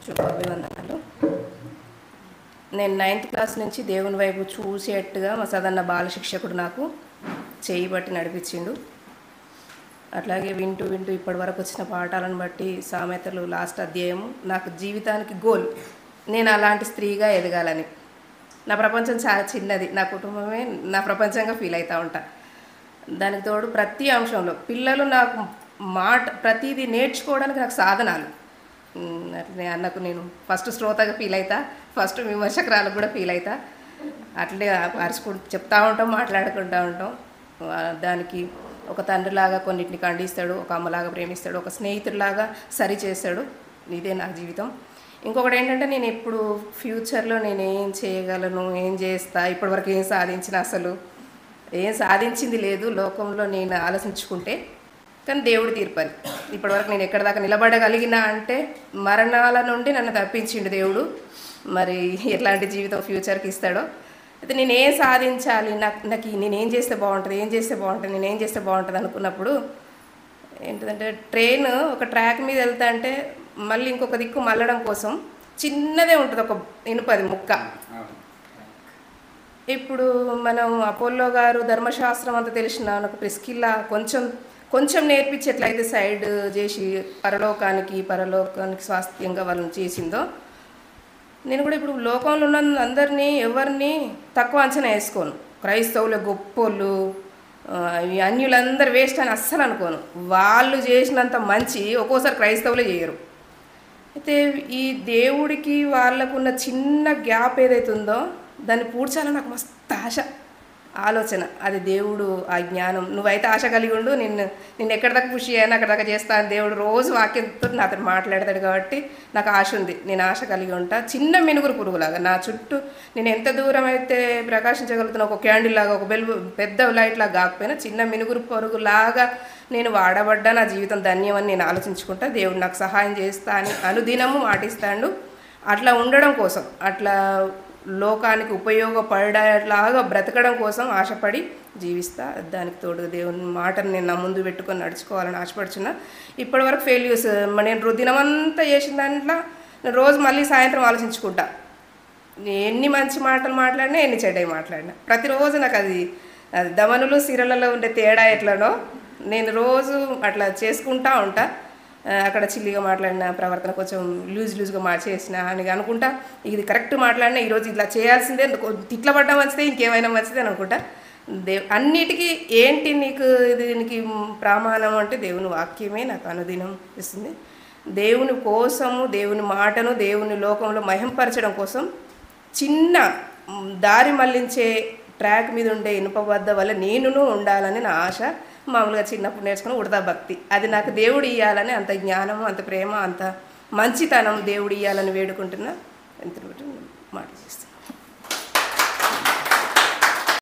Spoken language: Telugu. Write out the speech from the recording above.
శుభాభివందనాలు. నేను 9th క్లాస్ నుంచి దేవుని వైపు చూసేట్టుగా మా సదన్న బాల శిక్షకుడు నాకు చేయి బట్టి నడిపించిండు. అట్లాగే వింటూ వింటూ ఇప్పటి వరకు వచ్చిన పాఠాలను బట్టి సామెతలు లాస్ట్ అధ్యాయము నాకు జీవితానికి గోల్. నేను అలాంటి స్త్రీగా ఎదగాలని. నా ప్రపంచం చాలా చిన్నది, నా కుటుంబమే నా ప్రపంచంగా ఫీల్ అవుతూ ఉంటా. దానికి తోడు ప్రతి అంశంలో పిల్లలు నాకు ప్రతిదీ నేర్చుకోవడానికి నాకు సాధనాలు. అట్లనే అన్నకు నేను ఫస్ట్ శ్రోతగా ఫీల్ అవుతా, ఫస్ట్ విమర్శకురాలకు కూడా ఫీల్ అవుతా. అట్లే అరుచుకుంటూ చెప్తూ ఉంటాం, మాట్లాడుకుంటూ ఉంటాం. దానికి ఒక తండ్రిలాగా కొన్నిటిని ఖండిస్తాడు, ఒక అమ్మలాగా ప్రేమిస్తాడు, ఒక స్నేహితుడిలాగా సరి చేస్తాడు. ఇదే నా జీవితం. ఇంకొకటి ఏంటంటే నేను ఎప్పుడు ఫ్యూచర్లో నేను ఏం చేయగలను, ఏం చేస్తా, ఇప్పటివరకు ఏం సాధించిన, అసలు ఏం సాధించింది లేదు లోకంలో నేను ఆలోచించుకుంటే. కానీ దేవుడు తీర్పని ఇప్పటివరకు నేను ఎక్కడి దాకా నిలబడగలిగినా అంటే మరణాల నుండి నన్ను తప్పించిండు దేవుడు. మరి ఎట్లాంటి జీవితం ఫ్యూచర్కి ఇస్తాడో. అయితే నేను ఏం సాధించాలి, నాకు నేనేం చేస్తే బాగుంటుంది, నేనేం చేస్తే బాగుంటుంది అనుకున్నప్పుడు ఏంటిదంటే ట్రైన్ ఒక ట్రాక్ మీద వెళ్తా అంటే మళ్ళీ ఇంకొక దిక్కు మళ్ళడం కోసం చిన్నదే ఉంటుంది, ఒక ఇనుపది ముక్క. ఇప్పుడు మనం అపోలో గారు ధర్మశాస్త్రం అంతా తెలిసిన నాకు ప్రిస్కిల్లా కొంచెం నేర్పించి ఎట్లయితే సైడ్ చేసి పరలోకానికి స్వాస్థ్యంగా వాళ్ళని చేసిందో, నేను కూడా ఇప్పుడు లోకంలో ఉన్న అందరినీ ఎవరిని తక్కువ అంచనా వేసుకోను. క్రైస్తవులు గొప్పోళ్ళు, అన్యులందరూ వేస్ట్ అని అస్సలు అనుకోను. వాళ్ళు చేసినంత మంచి ఒక్కోసారి క్రైస్తవులే చేయరు. అయితే ఈ దేవుడికి వాళ్ళకున్న చిన్న గ్యాప్ ఏదైతే ఉందో దాన్ని పూడ్చాలని నాకు మస్తు ఆశ, ఆలోచన. అది దేవుడు ఆ జ్ఞానం. నువ్వైతే ఆశ కలిగి ఉండు, నిన్ను ఎక్కడి దాకా పుష్ చేయను అక్కడ దాకా చేస్తాను. దేవుడు రోజు వాక్యంతో నాతో మాట్లాడతాడు కాబట్టి నాకు ఆశ ఉంది. నేను ఆశ కలిగి ఉంటా. చిన్న మినుగురు పురుగులాగా నా చుట్టూ నేను ఎంత దూరం అయితే ప్రకాశించగలుగుతున్నా, ఒక క్యాండిల్ లాగా, ఒక పెద్ద లైట్ లాగా కాకపోయినా చిన్న మినుగురు పురుగులాగా నేను వాడబడ్డా నా జీవితం ధన్యమని నేను ఆలోచించుకుంటా. దేవుడు నాకు సహాయం చేస్తా అని అనుదినము మాటిస్తాడు. అట్లా ఉండడం కోసం, అట్లా లోకానికి ఉపయోగపడేలాగా బ్రతకడం కోసం ఆశపడి జీవిస్తా. దానికి తోడు దేవుని మాటను నేను నా ముందు పెట్టుకొని నడుచుకోవాలని ఆశపడుచున్నా. ఇప్పటివరకు ఫెయిల్యూర్స్ నేను దినమంతా చేసిన దాంట్లో రోజు మళ్ళీ సాయంత్రం ఆలోచించుకుంటా. ఎన్ని మంచి మాటలు మాట్లాడినా, ఎన్ని చెడ్డవి మాట్లాడినా ప్రతిరోజు నాకు అది దమనులు సిరలలో ఉండే తేడా ఎట్లనో నేను రోజు అట్లా చేసుకుంటా ఉంటా. అక్కడ చిల్లిగా మాట్లాడిన ప్రవర్తన కొంచెం లూజ్గా చేసిన అని అనుకుంటా. ఇది కరెక్ట్ మాట్లాడినా ఈరోజు ఇట్లా చేయాల్సిందే, తిట్ల పడ్డా మంచిదే, ఇంకేమైనా మంచిదే అని అనుకుంటా. అన్నిటికీ ఏంటి దీనికి ప్రమాణం అంటే దేవుని వాక్యమే నాకు అనుదినం ఇస్తుంది. దేవుని కోసము, దేవుని మాటను దేవుని లోకంలో మహింపరచడం కోసం చిన్న దారి మళ్లించే ట్రాక్ మీద ఉండే ఇనుపబద్ద వల్ల నేనును ఉండాలని నా ఆశ. మామూలుగా చిన్నప్పుడు నేర్చుకుని ఉడతా భక్తి, అది నాకు దేవుడు ఇవ్వాలని, అంత జ్ఞానము, అంత ప్రేమ, అంత మంచితనం దేవుడు ఇవ్వాలని వేడుకుంటున్నా. ఎంత మాట చేస్తాను.